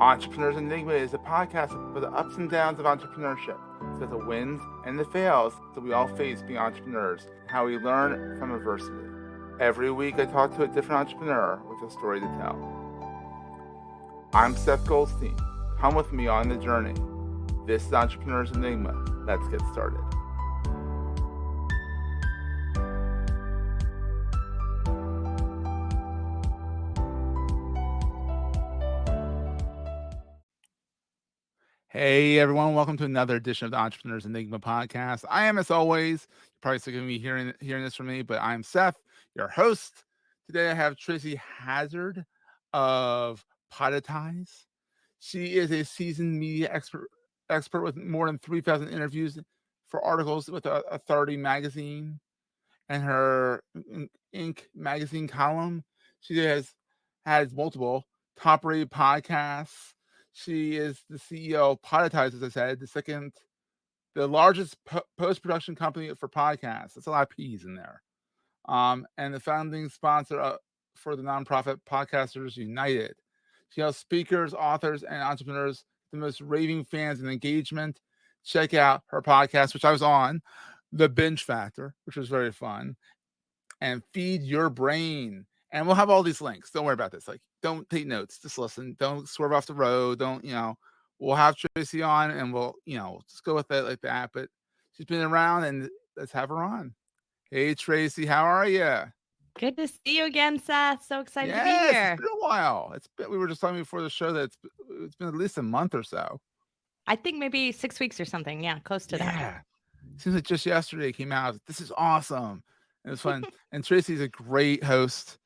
Entrepreneurs Enigma is a podcast for the ups and downs of entrepreneurship. So the wins and the fails that we all face being entrepreneurs, how we learn from adversity. Every week I talk to a different entrepreneur with a story to tell. I'm Seth Goldstein. Come with me on the journey. This is Entrepreneurs Enigma. Let's get started. Hey everyone, welcome to another edition of the Entrepreneurs Enigma podcast. I am, as always, you're probably sick of me hearing this from me, but I'm Seth, your host. Today I have Tracy Hazard of Poditize. She is a seasoned media expert with more than 3,000 interviews for articles with Authority magazine and her Inc. magazine column. She has multiple top-rated podcasts. She is the CEO of Poditize, as I said, the largest post-production company for podcasts. That's a lot of P's in there. And the founding sponsor for the nonprofit Podcasters United. She helps speakers, authors, and entrepreneurs, the most raving fans and engagement. Check out her podcast, which I was on, the Binge Factor, which was very fun, and Feed Your Brain. And we'll have all these links. Don't worry about this. Like, don't take notes. Just listen. Don't swerve off the road. We'll have Tracy on and we'll just go with it like that. But she's been around and let's have her on. Hey, Tracy, how are you? Good to see you again, Seth. So excited to be here. It's been a while. We were just talking before the show that it's been at least a month or so. I think maybe 6 weeks or something. Yeah, close to that. Yeah. Seems like just yesterday it came out. This is awesome. It was fun. And Tracy's a great host.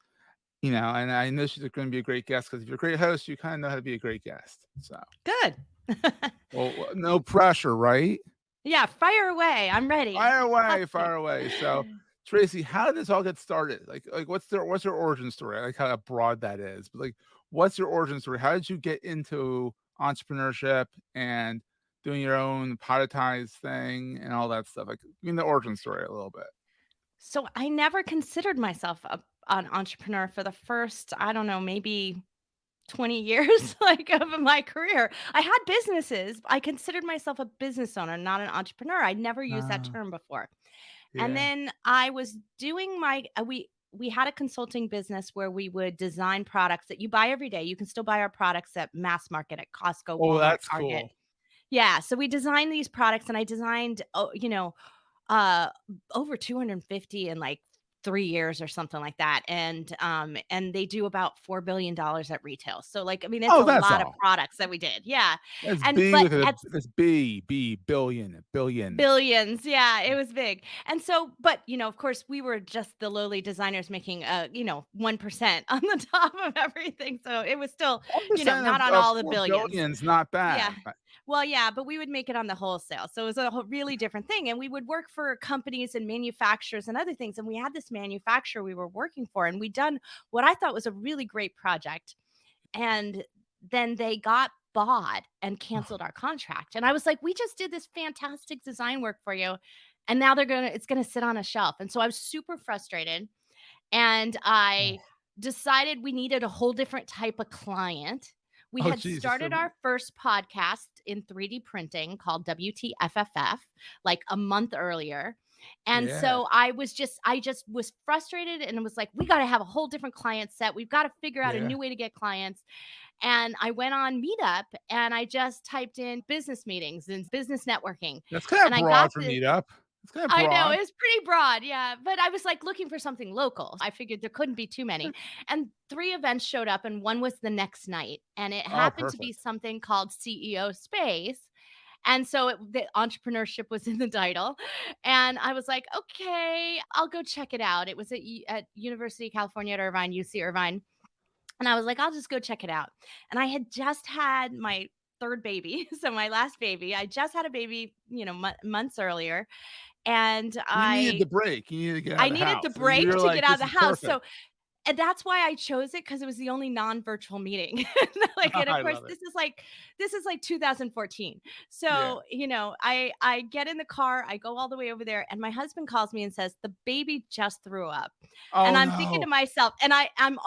And I know she's going to be a great guest because if you're a great host, you kind of know how to be a great guest. So good. Well, no pressure, right? Yeah, fire away. I'm ready. Fire away. So, Tracy, how did this all get started? Like what's your origin story? I like how broad that is, but what's your origin story? How did you get into entrepreneurship and doing your own Poditize thing and all that stuff? Like, give me the origin story a little bit. So I never considered myself an entrepreneur for the first, I don't know, maybe 20 years of my career. I had businesses. I considered myself a business owner, not an entrepreneur. I'd never used that term before. Yeah. And then I was doing we had a consulting business where we would design products that you buy every day. You can still buy our products at mass market at Costco, Walmart, that's Target. Cool. Yeah. So we designed these products and I designed, over 250 in 3 years or something like that. And they do about $4 billion at retail. So it's a lot of products that we did. Yeah. That's and big that's billions. Billions. Yeah, it was big. And so, but of course we were just the lowly designers making 1% on the top of everything. So it was still, not on all the billions. Billions, not bad. Yeah. Well, yeah, but we would make it on the wholesale. So it was a really different thing. And we would work for companies and manufacturers and other things. And we had this manufacturer we were working for, and we'd done what I thought was a really great project. And then they got bought and canceled our contract. And I was like, we just did this fantastic design work for you. And now it's going to sit on a shelf. And so I was super frustrated. And I decided we needed a whole different type of client. We had started our first podcast in 3D printing called WTFFF a month earlier. And so I just was frustrated and was like, we got to have a whole different client set. We've got to figure out a new way to get clients. And I went on Meetup and I just typed in business meetings and business networking. That's kind of broad for Meetup. I know, it's pretty broad, yeah. But I was looking for something local. I figured there couldn't be too many. And 3 events showed up and one was the next night. And it happened to be something called CEO Space. And so the entrepreneurship was in the title. And I was like, okay, I'll go check it out. It was at University of California at Irvine, UC Irvine. And I was like, I'll just go check it out. And I had just had my 3rd baby. So my last baby, I just had a baby, months earlier. And I needed the break. You needed to get out of the house. I needed the break to get out of the house. So, and that's why I chose it, because it was the only non-virtual meeting. And of course, this is 2014. So, I get in the car, I go all the way over there, and my husband calls me and says, the baby just threw up. And I'm thinking to myself, and I'm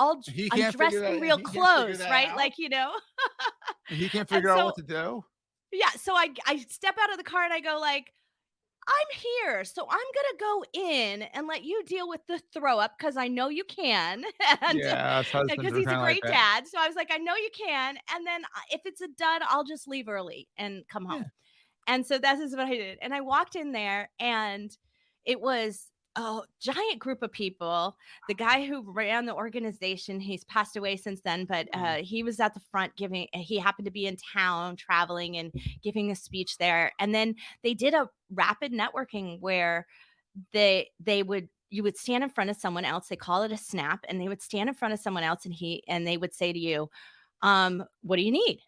dressed in real clothes, right? And he can't And figure out so what to do? yeah, so I step out of the car and I go like, I'm here, so I'm gonna go in and let you deal with the throw up because I know you can, and Yeah, us husbands because are he's a kinda like great that. dad. So I was like, I know you can, and then if it's a dud, I'll just leave early and come Yeah. home. And so that is what I did. And I walked in there and it was a giant group of people. The guy who ran the organization, he's passed away since then, but Oh. he was at the front giving, he happened to be in town traveling and giving a speech there. And then they did a rapid networking where they would you would stand in front of someone else. They call it a snap, and they would stand in front of someone else and they would say to you, what do you need?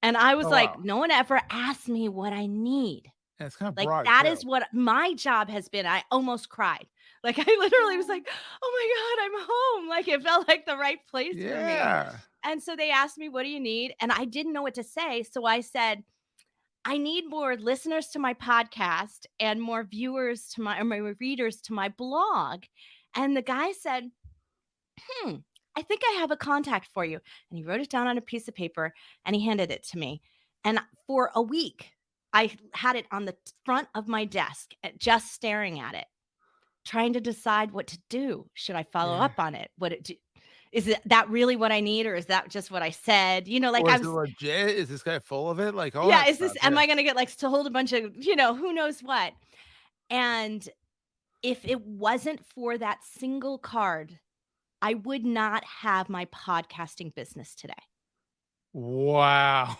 And I was Oh, like, wow. no one ever asked me what I need. Yeah, it's kinda Like, broad that too. is what my job has been. I almost cried. Like, I literally was like, "Oh my god, I'm home." Like, it felt like the right place for me. Yeah. And so they asked me, "What do you need?" And I didn't know what to say, so I said, "I need more listeners to my podcast and more viewers to my readers to my blog." And the guy said, "Hmm, I think I have a contact for you." And he wrote it down on a piece of paper and he handed it to me. And for a week, I had it on the front of my desk, just staring at it, trying to decide what to do. Should I follow Yeah. up on it? Is it that really what I need, or is that just what I said? Like Or I is it was, legit? Is this guy full of it? Like, all yeah, that is this, stuff, am yeah. I going to get like to hold a bunch of, who knows what? And if it wasn't for that single card, I would not have my podcasting business today. Wow.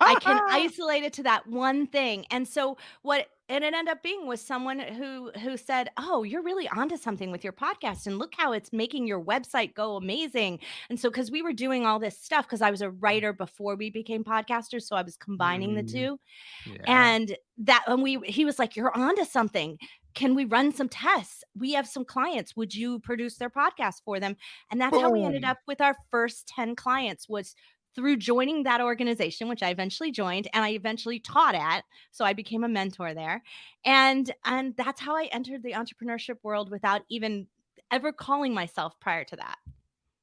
I can isolate it to that one thing. And so what and it ended up being was someone who said, "Oh, you're really onto something with your podcast and look how it's making your website go amazing." And so cuz we were doing all this stuff cuz I was a writer before we became podcasters, so I was combining the Mhm. two. Yeah. And that and we he was like, "You're onto something. Can we run some tests? We have some clients. Would you produce their podcast for them?" And that's how we ended Boom. up with our first 10 clients was through joining that organization, which I eventually joined and I eventually taught at. So I became a mentor there. And that's how I entered the entrepreneurship world without even ever calling myself prior to that.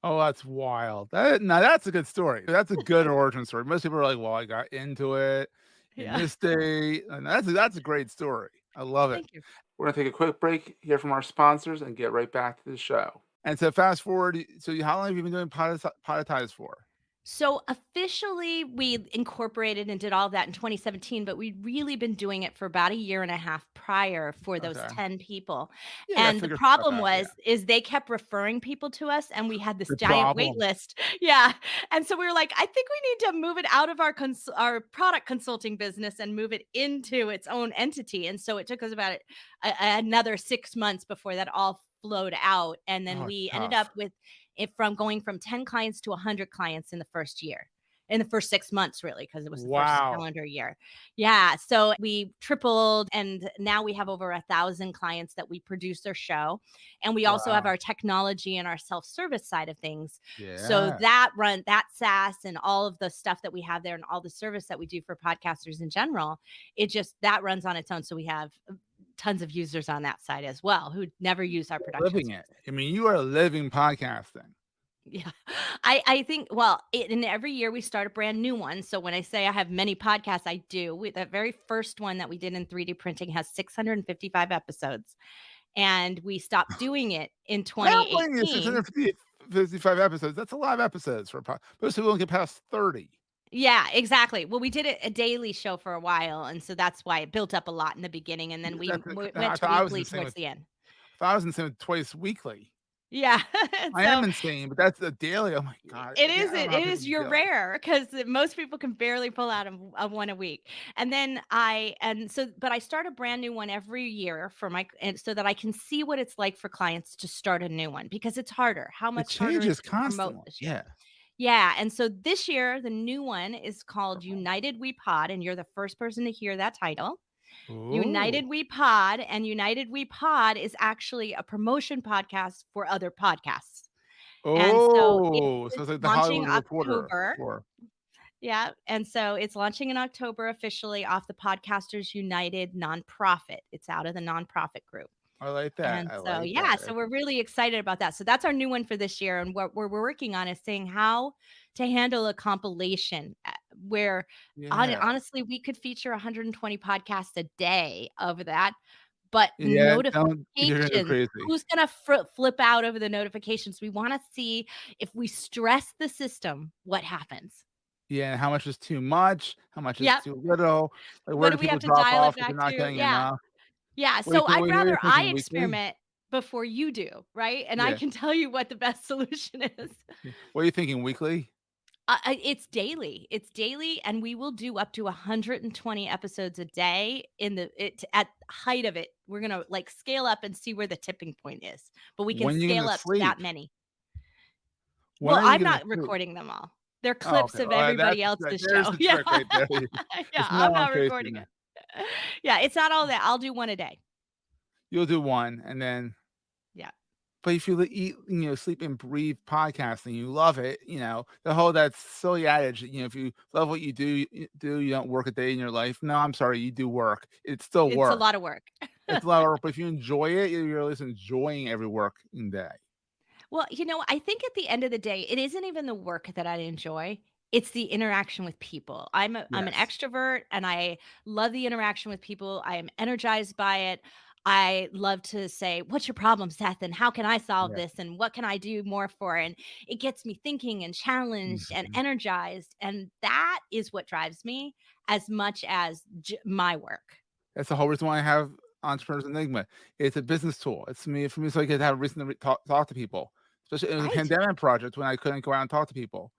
Oh, that's wild. Now that's a good story. That's a good origin story. Most people are like, "Well, I got into it in Yeah. this state," and that's a great story. I love it. Thank you. We're gonna take a quick break, hear from our sponsors, and get right back to the show. And so fast forward, so how long have you been doing Poditize for? So officially, we incorporated and did all of that in 2017, but we'd really been doing it for about a year and a half prior for those Okay. 10 people. Yeah, gotta And the figure some stuff problem out, yeah. is they kept referring people to us and we had this The giant wait problem. list. Yeah. And so we were like, I think we need to move it out of our product consulting business and move it into its own entity. And so it took us about another 6 months before that all flowed out. And then Oh, it's we ended tough. up with it from going from 10 clients to 100 clients in the first year, in the first 6 months, really, because it was the first Wow. calendar year. Yeah. So we tripled, and now we have over 1,000 clients that we produce their show. And we also have Wow. our technology and our self service side of things. So Yeah. that SaaS and all of the stuff that we have there and all the service that we do for podcasters in general, that runs on its own. So we have tons of users on that side as well who never use our production Living it. services. I mean, you are living podcasting. Yeah. I think, well, and every year we start a brand new one. So when I say I have many podcasts, I do. The very first one that we did in 3D printing has 655 episodes. And we stopped doing it in I don't blame you, 2018. 55 episodes, that's a lot of episodes for a most people don't get past 30. Yeah, exactly. Well, we did it a daily show for a while. And so that's why it built up a lot in the beginning. And then Yeah, we that's went I to thought I was weekly insane towards with the end. I thought I was insane with twice weekly. Yeah. I am So insane, but that's a daily, oh my god, it I is don't it know how is people you're do it. rare because most people can barely pull out of one a week. And then but I start a brand new one every year for my and so that I can see what it's like for clients to start a new one because it's harder. How It much harder is changes it to promote constantly, this year? yeah. Yeah, and so this year the new one is called United We Pod, and you're the first person to hear that title. Ooh. United We Pod, and United We Pod is actually a promotion podcast for other podcasts. And so it Oh, so is it's like the launching Hollywood Reporter October. for Yeah, and so it's launching in October officially off the Podcasters United nonprofit. It's out of the nonprofit group. And I so, like yeah, that. so we're really excited about that. So that's our new one for this year. And what we're working on is saying how to handle a compilation where Yeah. honestly, we could feature 120 podcasts a day over that, but Yeah, don't you're gonna go notifications, crazy. who's gonna flip out over the notifications? We wanna see if we stress the system, what happens? Yeah, how much is too much? How much is Yep. too little? Like, where What do do we people have to drop dial off it if they're back not to? getting Yeah. enough? Yeah, What do you so think I'd what are you rather I thinking, weekly? experiment before you do, right? And I Yeah, can tell you what the best solution is. yeah. What are you thinking, weekly? It's daily, and we will do up to 120 episodes a day in the it at height of it. We're gonna, like, scale up and see where the tipping point is, but we can When are you scale gonna up to that sleep? many. When Well, are you I'm gonna not sleep? recording them all. They're Oh, okay. clips of That's everybody that else's there's show. the Yeah. trick right there. Yeah, There's no I'm one not chasing recording it. it. Yeah, it's not all that. I'll do one a day. You'll do one, and then Yeah. but if you eat, sleep and breathe podcasting, you love it, the whole that silly adage, if you love what you don't work a day in your life. No, I'm sorry, you do work. It's still It's a work. lot of work. It's a lot of work, but if you enjoy it, you're at least enjoying every working day. Well, I think at the end of the day, it isn't even the work that I enjoy. It's the interaction with people. I'm an Yes. extrovert and I love the interaction with people. I am energized by it. I love to say, "What's your problem, Seth? And how can I solve Yeah. this? And what can I do more for?" And it gets me thinking and challenged and Mhm. energized. And that is what drives me as much as my work. That's the whole reason why I have Entrepreneurs Enigma. It's a business tool. It's me for me so I could have a reason to talk to people. Especially it was a Right. pandemic project when I couldn't go out and talk to people.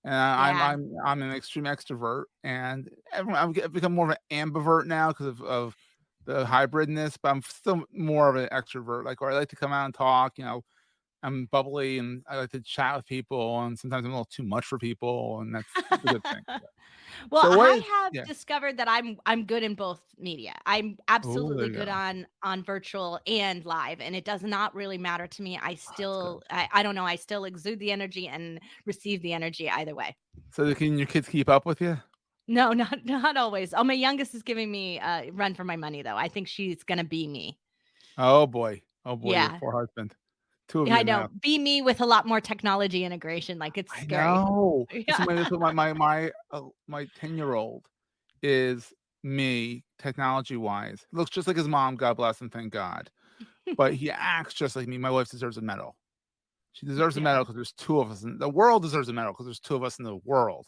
And Yeah. I'm an extreme extrovert, and I've become more of an ambivert now because of the hybridness, but I'm still more of an extrovert. Like, where I like to come out and talk. I'm bubbly and I like to chat with people, and sometimes I'm a little too much for people, and that's a good thing. Well, So what? I have Yeah. discovered that I'm good in both media. I'm Oh, there absolutely you good go. on virtual and live, and it does not really matter to me. Oh, that's good. I don't know, I still exude the energy and receive the energy either way. So can your kids keep up with you? No, not always. Oh, my youngest is giving me a run for my money though. I think she's gonna be me. Oh boy. Oh boy, your Yeah. poor husband. Two of Yeah, I you know. now. Be me with a lot more technology integration. Like, it's I scary. know. Yeah. That's what my 10-year-old is me technology-wise. Looks just like his mom, God bless him, thank God. But he acts just like me. My wife deserves a medal. She deserves a Yeah. medal because there's 2 of us, and the world deserves a medal because there's 2 of us in the world.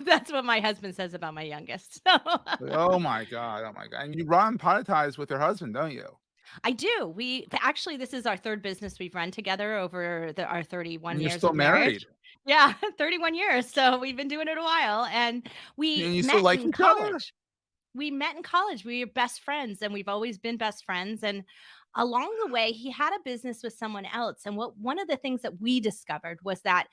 That's what my husband says about my youngest. So Like, oh my god, oh my god. And you run Poditize with your husband, don't you? I do. Actually, this is our 3rd business we've run together over our And 31 you're years still of marriage. married. Yeah, 31 years. So we've been doing it a while, and we And you still met like in each other? college. We met in college. We were best friends, and we've always been best friends. And along the way, he had a business with someone else. And one of the things that we discovered was that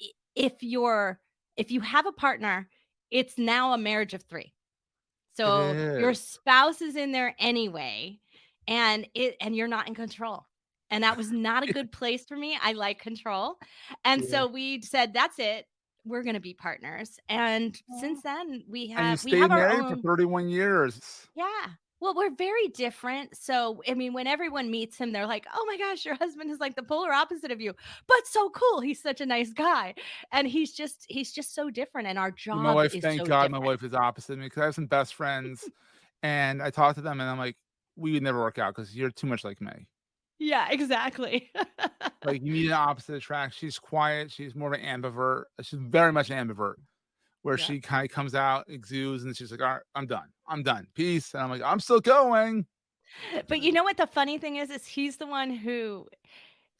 i- if you're if you have a partner, it's now a marriage of 3. It So your is. spouse is in there anyway, and you're not in control. And that was not a good place for me. I like control. And Yeah. so we said, that's it. We're going to be partners. And Aw. since then And you we have stayed our married for own. 31 years. Yeah. Well, we're very different. So, I mean, when everyone meets him, they're like, "Oh my gosh, your husband is like the polar opposite of you, but so cool. He's such a nice guy." And he's just so different, and our My job wife is thank so God my different. wife is opposite me because I have some best friends, and I talk to them, and I'm like, "We would never work out because 'cause you're too much like me." Yeah, exactly. Like, you need an opposite attract. She's quiet, she's more of an ambivert. She's very much an ambivert, where Yeah. she kinda comes out, exudes, and she's like, "Alright, I'm done. I'm done. Peace." And I'm like, "I'm still going." But you know what the funny thing is he's the one who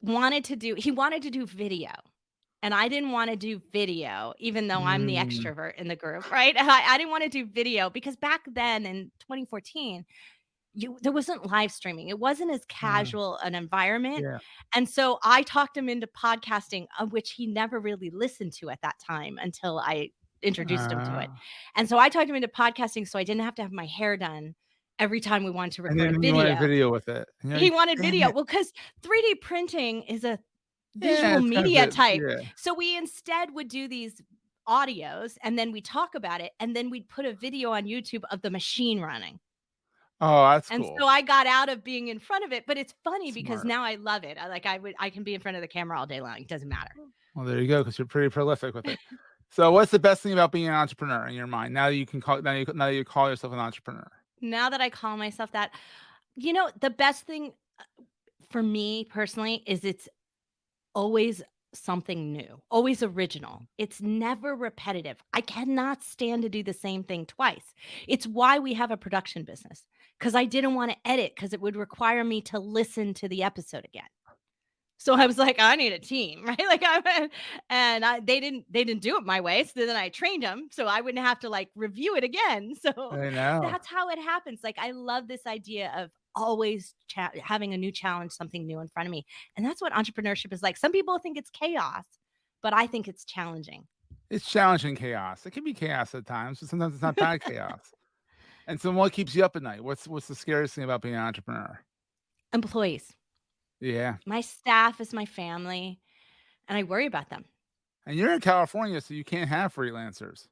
wanted to do video, and I didn't wanna do video, even though I'm the Mm, extrovert in the group, right? I didn't wanna do video because back then in 2014, there wasn't live streaming. It wasn't as uh, casual an environment, yeah. and so I talked him into podcasting, of which he never really listened to at that time until I introduced him to it, Uh, and so I talked him into podcasting so I didn't have to have my hair done every time we wanted to and record a then you wanted video. video with it. And you're He like, wanted "Damn video. it." Well, because 3D printing is a Yeah, visual it's kind of media good. type. Yeah. So we instead would do these audios, and then we talk about it, and then we'd put a video on YouTube of the machine running. Oh, that's And cool. so I got out of being in front of it, but it's funny because Smart. now I love it. I can be in front of the camera all day long. It doesn't matter. Well, there you go, because 'cause you're pretty prolific with it. So what's the best thing about being an entrepreneur in your mind? Now that you can call now you call yourself an entrepreneur. Now that I call myself that, the best thing for me personally is it's always something new, always original. It's never repetitive. I cannot stand to do the same thing twice. It's why we have a production business, because I didn't want to edit because it would require me to listen to the episode again. So I was like, I need a team, right? They didn't do it my way. So then I trained them so I wouldn't have to like review it again. So I know. that's how it happens. Like, I love this idea of always having a new challenge, something new in front of me. And that's what entrepreneurship is like. Some people think it's chaos, but I think it's challenging. It's challenging chaos. It can be chaos at times, but sometimes it's not bad chaos. And so what keeps you up at night? What's the scariest thing about being an entrepreneur? Employees. Yeah. My staff is my family, and I worry about them. And you're in California, so you can't have freelancers.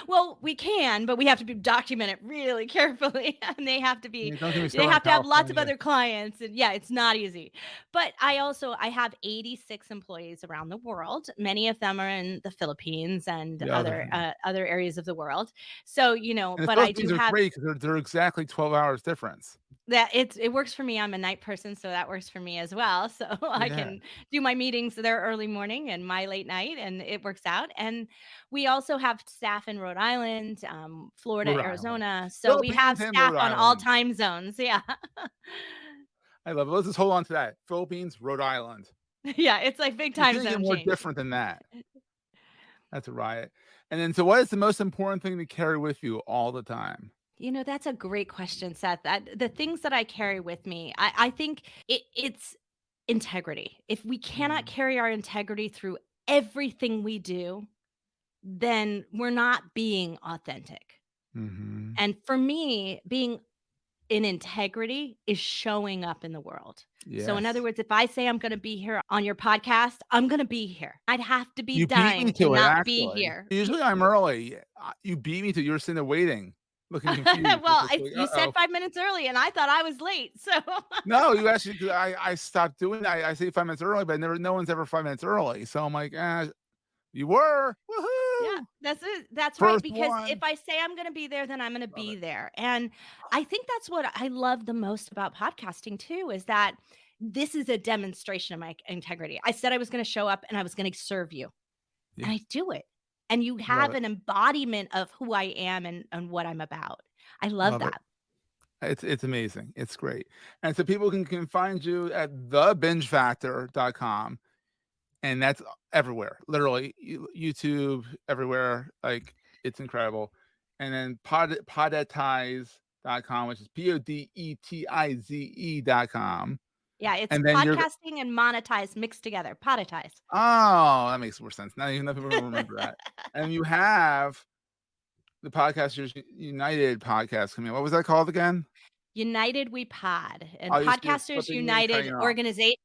Well, we can, but we have to document it really carefully, and they have to be. Yeah, don't get me They started on have to have lots of California. other clients, and yeah, it's not easy. But I have 86 employees around the world. Many of them are in the Philippines and The other other other areas of the world. So and the but I do Philippines are have great because they're exactly 12 hours difference. that. It works for me. I'm a night person, so that works for me as well. So I Yeah. can do my meetings their early morning and my late night, and it works out. And we also have staff in Rhode Island, Florida, Rhode Island. Arizona. So we have Philippines and staff Rhode on all Island. time zones. Yeah. I love it. Let's just hold on to that. Philippines, Rhode Island. Yeah, it's like big You time can't get zone more change. different than that. That's a riot. And then, so what is the most important thing to carry with you all the time? That's a great question, Seth. That the things that I carry with me, I think it's integrity. If we cannot Mm. carry our integrity through everything we do, then we're not being authentic. Mhm. And for me, being in integrity is showing up in the world. So in other Yes. words, if I say I'm going to be here on your podcast, I'm going to be here. I'd have to be You beat me dying to to it, not be actually. here. Usually I'm early. You beat me to You were sitting there waiting, looking confused. It's Well, just like, you said uh-oh. 5 minutes early, and I thought I was late. So No, you actually, 'cause I stopped doing that. I say 5 minutes early, but no one's ever 5 minutes early. So I'm like, you were. yeah, Woohoo! that's it. That's right. First Because if one. I say I'm going to be there, then I'm going to Love be it. there. And I think that's what I love the most about podcasting too, is that this is a demonstration of my integrity. I said I was going to show up and I was going to serve you, Yeah, and I do it. And you love have it. an embodiment of who I am and what I'm about. I love Love it. that. It's amazing. It's great. And so people can find you at thebingefactor.com. And that's everywhere, literally YouTube, everywhere. Like, it's incredible. And then podetize.com, which is podetize.com. Yeah, it's And then podcasting and monetize mixed together. Poditize. oh, that makes more sense. Now even though people don't remember that. And you have the Podcasters United podcast coming out. What was that called again? United We Pod, and Oh, you're Podcasters flipping and cutting United it off. organization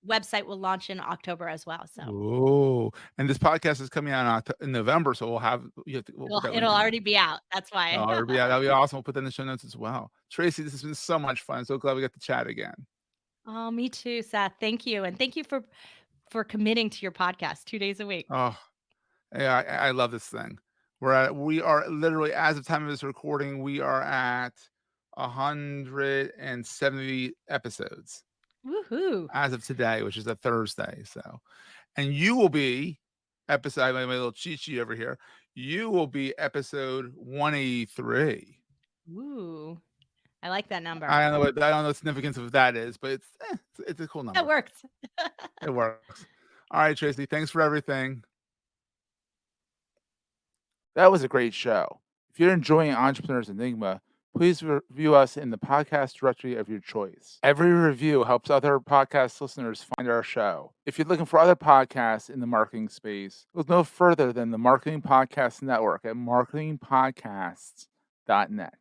website will launch in October as well. So Oh, and this podcast is coming out in November, so we'll put that link it'll in already there. be out. That's why. Oh, yeah, that'll be awesome. We'll put that in the show notes as well. Tracy, this has been so much fun. So glad we got to chat again. Oh, me too, Seth. Thank you. And thank you for committing to your podcast 2 days a week. Oh, yeah, I love this thing. We are literally, as of time of this recording, we are at 170 episodes Woohoo. as of today, which is a Thursday. So, and you will be episode, I have my little cheat sheet over here. You will be episode 183. Ooh. I like that number. I don't know what the significance of that is, but it's a cool number. That works. It works. All right, Tracy, thanks for everything. That was a great show. If you're enjoying Entrepreneurs Enigma, please review us in the podcast directory of your choice. Every review helps other podcast listeners find our show. If you're looking for other podcasts in the marketing space, look no further than the Marketing Podcast Network at marketingpodcasts.net.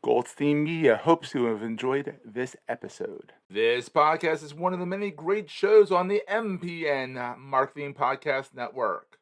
Gold Theme Media hopes you have enjoyed this episode. This podcast is one of the many great shows on the MPN Marketing Podcast Network.